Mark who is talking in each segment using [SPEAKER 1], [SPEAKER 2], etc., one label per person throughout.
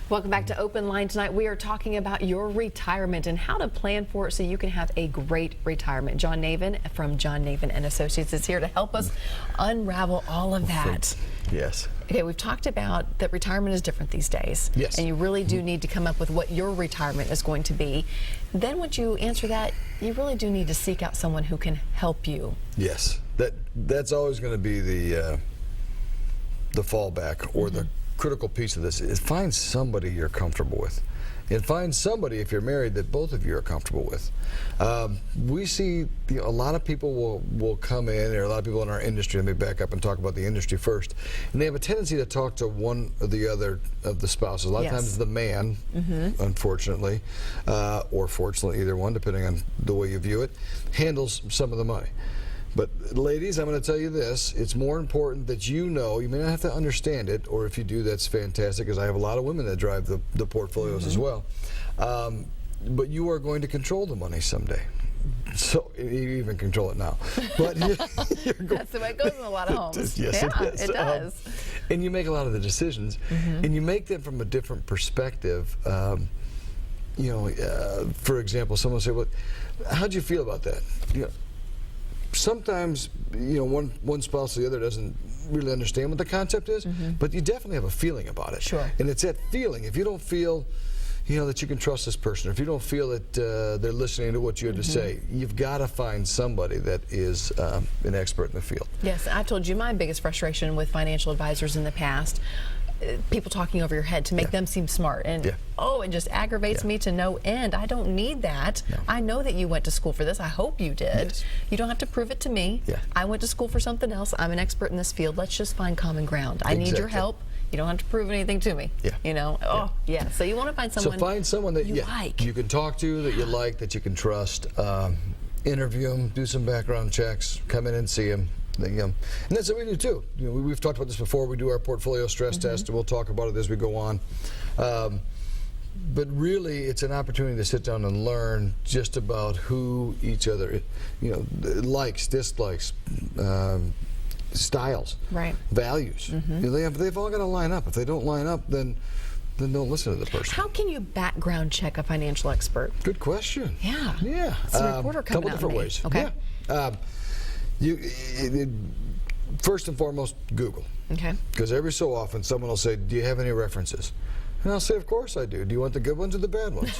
[SPEAKER 1] Welcome back to OpenLine. Tonight we are talking about your retirement and how to plan for it so you can have a great retirement. John Navin from John Navin and Associates is here to help us unravel all of that.
[SPEAKER 2] Yes.
[SPEAKER 1] Okay, we've talked about that retirement is different these days.
[SPEAKER 2] Yes.
[SPEAKER 1] And you really do need to come up with what your retirement is going to be. Then once you answer that, you really do need to seek out someone who can help you.
[SPEAKER 2] Yes. That's always going to be the fallback or the critical piece of this is find somebody you're comfortable with, and find somebody, if you're married, that both of you are comfortable with. We see a lot of people will come in, or a lot of people in our industry, let me back up and talk about the industry first, and they have a tendency to talk to one or the other of the spouses. A lot of times the man, unfortunately, or fortunately, either one, depending on the way you view it, handles some of the money. But ladies, I'm going to tell you this, it's more important that you know, you may not have to understand it, or if you do, that's fantastic, because I have a lot of women that drive the portfolios as well. But you are going to control the money someday. So you even control it now. But
[SPEAKER 1] that's the way it goes in a lot of homes.
[SPEAKER 2] Yes,
[SPEAKER 1] yeah,
[SPEAKER 2] it
[SPEAKER 1] does.
[SPEAKER 2] And you make a lot of the decisions, and you make them from a different perspective. You know, for example, someone will say, "Well, how'd you feel about that?" You know, sometimes, you know, one spouse or the other doesn't really understand what the concept is, but you definitely have a feeling about it.
[SPEAKER 1] Sure.
[SPEAKER 2] And it's that feeling. If you don't feel, you know, that you can trust this person, or if you don't feel that they're listening to what you have to say, you've got to find somebody that is an expert in the field.
[SPEAKER 1] Yes, I've told you my biggest frustration with financial advisors in the past. People talking over your head to make them seem smart, and oh, it just aggravates me to no end. I don't need that.
[SPEAKER 2] No.
[SPEAKER 1] I know that you went to school for this. I hope you did.
[SPEAKER 2] Yes.
[SPEAKER 1] You don't have to prove it to me. I went to school for something else. I'm an expert in this field. Let's just find common ground. I need your help. You don't have to prove anything to me. You know. Oh, so you want to find someone.
[SPEAKER 2] So find someone that
[SPEAKER 1] you like,
[SPEAKER 2] you can talk to, that you like, that you can trust. Interview them, do some background checks, come in and see them. And that's what we do too. You know, we've talked about this before. We do our portfolio stress test, and we'll talk about it as we go on. But really, it's an opportunity to sit down and learn just about who each other, you know, likes, dislikes, styles, values. You know, they've all got to line up. If they don't line up, then don't listen to the person.
[SPEAKER 1] How can you background check a financial expert?
[SPEAKER 2] Good question.
[SPEAKER 1] Yeah. It's a reporter coming out.
[SPEAKER 2] Couple different ways.
[SPEAKER 1] Okay.
[SPEAKER 2] First and foremost, Google.
[SPEAKER 1] Okay.
[SPEAKER 2] Because every so often someone will say, "Do you have any references?" And I'll say, "Of course I do. Do you want the good ones or the bad ones?"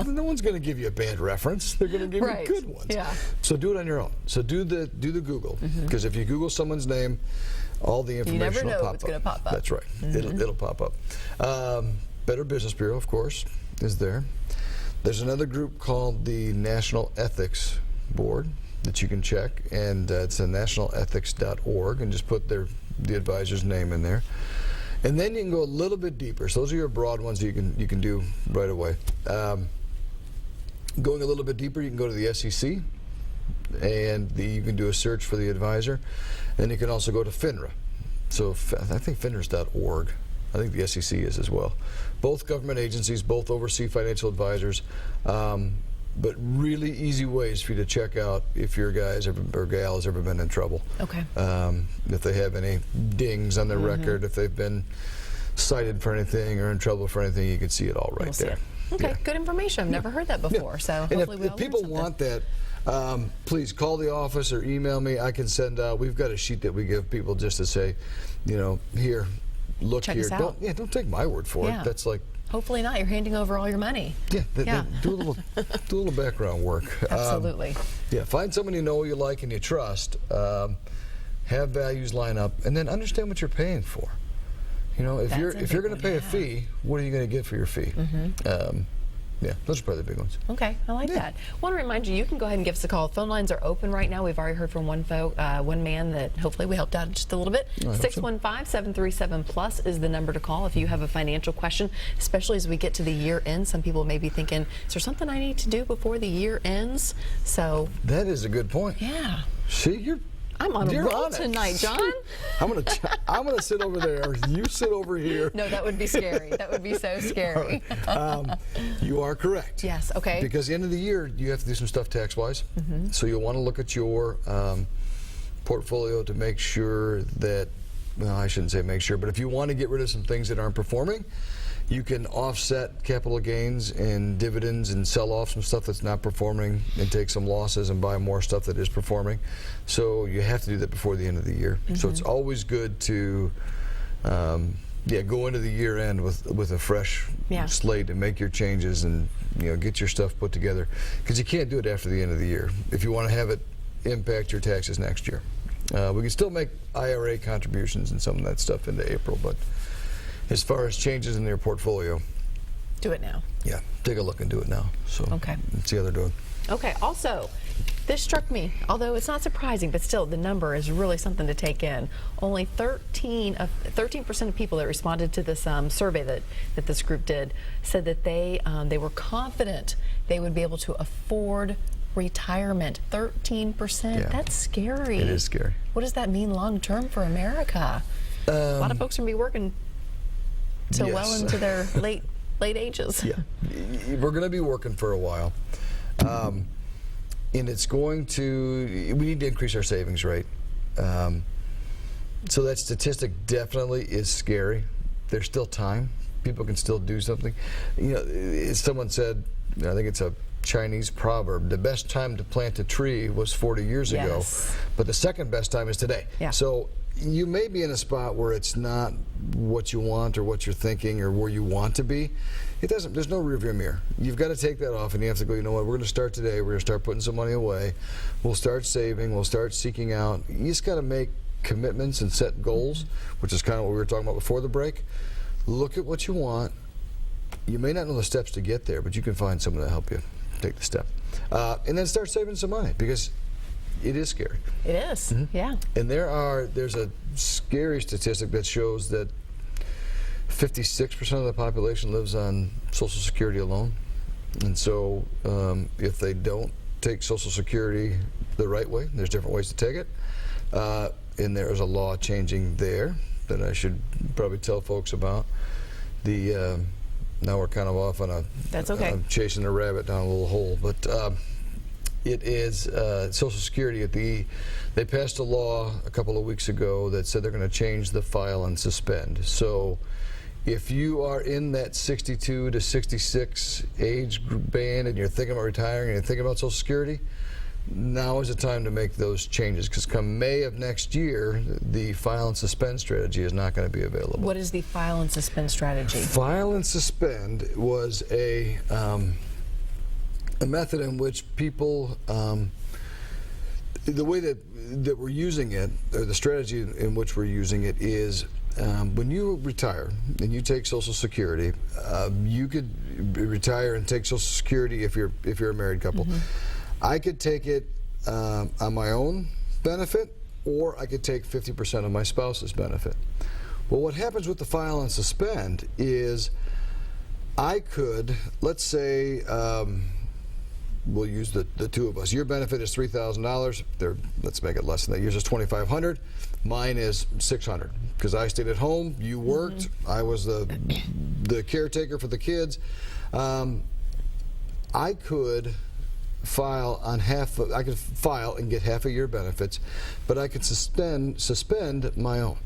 [SPEAKER 2] No one's going to give you a bad reference. They're going to give you good ones. So do it on your own. So do the Google. Because if you Google someone's name, all the information will pop up. You never know what's
[SPEAKER 1] going to pop up.
[SPEAKER 2] That's right. It'll pop up. Better Business Bureau, of course, is there. There's another group called the National Ethics Board that you can check, and it's nationalethics.org, and just put the advisor's name in there. And then you can go a little bit deeper. So those are your broad ones that you can do right away. Going a little bit deeper, you can go to the SEC, and you can do a search for the advisor. And you can also go to FINRA. So I think FINRA's.org. I think the SEC is as well. Both government agencies, both oversee financial advisors. But really easy ways for you to check out if your guys or gal has ever been in trouble.
[SPEAKER 1] Okay.
[SPEAKER 2] If they have any dings on their record, if they've been cited for anything or in trouble for anything, you can see it all right there.
[SPEAKER 1] Okay, good information. I've never heard that before. So hopefully we all learn something.
[SPEAKER 2] If people want that, please call the office or email me. I can send out. We've got a sheet that we give people just to say, you know, here, look
[SPEAKER 1] Check
[SPEAKER 2] here.
[SPEAKER 1] us out.
[SPEAKER 2] Don't take my word for it. That's like.
[SPEAKER 1] Hopefully not. You're handing over all your money.
[SPEAKER 2] Do a little background work.
[SPEAKER 1] Absolutely.
[SPEAKER 2] Find someone you know, you like, and you trust. Have values line up, and then understand what you're paying for. You know, if you're going to pay a fee, what are you going to get for your fee? Those are probably the big ones.
[SPEAKER 1] Okay, I like that. I want to remind you can go ahead and give us a call. Phone lines are open right now. We've already heard from one man that hopefully we helped out just a little bit. 615-737-PLUS is the number to call if you have a financial question, especially as we get to the year end. Some people may be thinking, is there something I need to do before the year ends? So
[SPEAKER 2] that is a good point.
[SPEAKER 1] Yeah.
[SPEAKER 2] See,
[SPEAKER 1] I'm on a roll tonight, John.
[SPEAKER 2] I'm gonna sit over there. You sit over here.
[SPEAKER 1] No, that would be scary. That would be so scary.
[SPEAKER 2] You are correct.
[SPEAKER 1] Yes. Okay.
[SPEAKER 2] Because at the end of the year, you have to do some stuff tax-wise. So you'll want to look at your portfolio to make sure that. Well, I shouldn't say make sure, but if you want to get rid of some things that aren't performing, You can offset capital gains and dividends and sell off some stuff that's not performing and take some losses and buy more stuff that is performing. So you have to do that before the end of the year. So it's always good to go into the year end with a fresh slate and make your changes and get your stuff put together, because you can't do it after the end of the year if you want to have it impact your taxes next year. We can still make IRA contributions and some of that stuff into April, but as far as changes in your portfolio,
[SPEAKER 1] do it now.
[SPEAKER 2] Yeah, take a look and do it now. So
[SPEAKER 1] okay,
[SPEAKER 2] see how they're doing.
[SPEAKER 1] Okay. Also, this struck me, although it's not surprising, but still the number is really something to take in. Only 13% of people that responded to this survey that this group did said that they were confident they would be able to afford retirement. 13%.
[SPEAKER 2] Yeah.
[SPEAKER 1] That's scary.
[SPEAKER 2] It is scary.
[SPEAKER 1] What does that mean long term for America? A lot of folks are going to be working till well into their late ages.
[SPEAKER 2] Yeah, we're going to be working for a while. And it's going to, we need to increase our savings rate. So that statistic definitely is scary. There's still time. People can still do something. Someone said, I think it's a Chinese proverb, the best time to plant a tree was 40 years ago, but the second best time is today.
[SPEAKER 1] Yeah.
[SPEAKER 2] So you may be in a spot where it's not what you want or what you're thinking or where you want to be. There's no rearview mirror. You've got to take that off and you have to go, you know what, we're going to start today. We're going to start putting some money away. We'll start saving. We'll start seeking out. You just got to make commitments and set goals, which is kind of what we were talking about before the break. Look at what you want. You may not know the steps to get there, but you can find someone to help you take the step. And then start saving some money, because it is scary.
[SPEAKER 1] It is, yeah.
[SPEAKER 2] And there's a scary statistic that shows that 56% of the population lives on Social Security alone. And so if they don't take Social Security the right way, there's different ways to take it. And there is a law changing there that I should probably tell folks about. Now we're kind of off on
[SPEAKER 1] That's okay.
[SPEAKER 2] Chasing a rabbit down a little hole, but it is Social Security. They passed a law a couple of weeks ago that said they're going to change the file and suspend. So if you are in that 62 to 66 age band and you're thinking about retiring and you're thinking about Social Security, now is the time to make those changes, because come May of next year, the file and suspend strategy is not going to be available.
[SPEAKER 1] What is the file and suspend strategy?
[SPEAKER 2] File and suspend was a method in which people, the way that we're using it, or the strategy in which we're using it is, when you retire and you take Social Security, you could retire and take Social Security if you're a married couple. I could take it on my own benefit, or I could take 50% of my spouse's benefit. Well, what happens with the file and suspend is I could, let's say, we'll use the two of us. Your benefit is $3,000. Let's make it less than that. Yours is $2,500. Mine is $600, because I stayed at home. You worked. I was the caretaker for the kids. I could file on I could file and get half of your benefits, but I could suspend my own.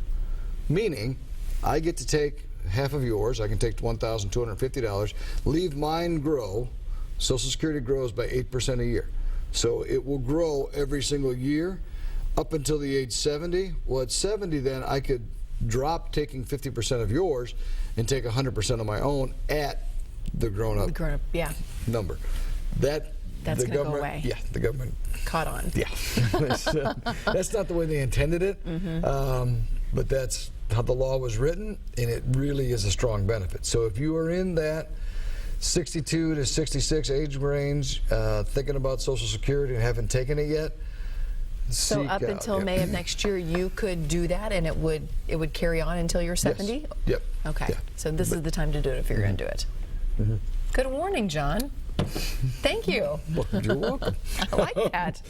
[SPEAKER 2] Meaning, I get to take half of yours. I can take $1,250, leave mine grow. Social Security grows by 8% a year. So it will grow every single year up until the age 70. Well, at 70 then I could drop taking 50% of yours and take 100% of my own at the grown-up number. That's going to go away. Yeah, the government
[SPEAKER 1] caught on.
[SPEAKER 2] Yeah, that's not the way they intended it, but that's how the law was written, and it really is a strong benefit. So if you are in that 62 to 66 age range, thinking about Social Security and haven't taken it yet,
[SPEAKER 1] so up until May of next year, you could do that, and it would carry on until you're 70.
[SPEAKER 2] Yes. Yep.
[SPEAKER 1] Okay.
[SPEAKER 2] Yeah.
[SPEAKER 1] So this is the time to do it if you're going to do it. Good warning, John. Thank you.
[SPEAKER 2] Well, you're welcome.
[SPEAKER 1] I like that.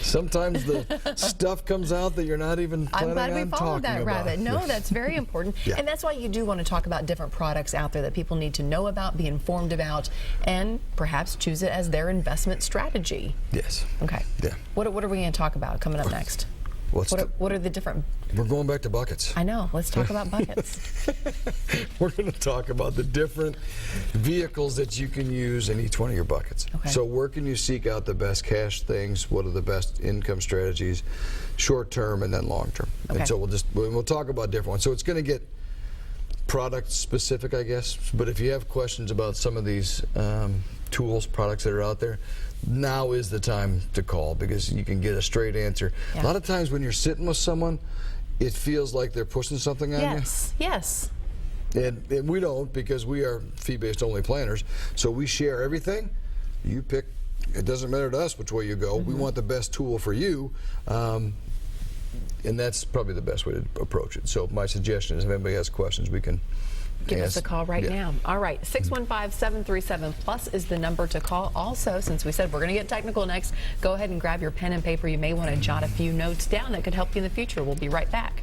[SPEAKER 2] Sometimes the stuff comes out that you're not even planning on talking about.
[SPEAKER 1] I'm glad we followed that rabbit. No, that's very important.
[SPEAKER 2] Yeah.
[SPEAKER 1] And that's why you do want to talk about different products out there that people need to know about, be informed about, and perhaps choose it as their investment strategy.
[SPEAKER 2] Yes.
[SPEAKER 1] Okay.
[SPEAKER 2] Yeah.
[SPEAKER 1] What are we going to talk about coming up next? What are the different?
[SPEAKER 2] We're going back to buckets.
[SPEAKER 1] I know. Let's talk about buckets.
[SPEAKER 2] We're going to talk about the different vehicles that you can use in each one of your buckets.
[SPEAKER 1] Okay.
[SPEAKER 2] So where can you seek out the best cash things? What are the best income strategies, short term and then long term?
[SPEAKER 1] Okay.
[SPEAKER 2] And so we'll talk about different ones. So it's going to get product specific, I guess. But if you have questions about some of these tools, products that are out there, now is the time to call, because you can get a straight answer.
[SPEAKER 1] Yeah.
[SPEAKER 2] A lot of times when you're sitting with someone, it feels like they're pushing something on you.
[SPEAKER 1] Yes.
[SPEAKER 2] And we don't, because we are fee-based only planners. So we share everything. You pick. It doesn't matter to us which way you go. We want the best tool for you. And that's probably the best way to approach it. So my suggestion is, if anybody has questions, we can
[SPEAKER 1] Give us a call right
[SPEAKER 2] Yeah.
[SPEAKER 1] now. All right, 615-737-PLUS is the number to call. Also, since we said we're going to get technical next, go ahead and grab your pen and paper. You may want to jot a few notes down that could help you in the future. We'll be right back.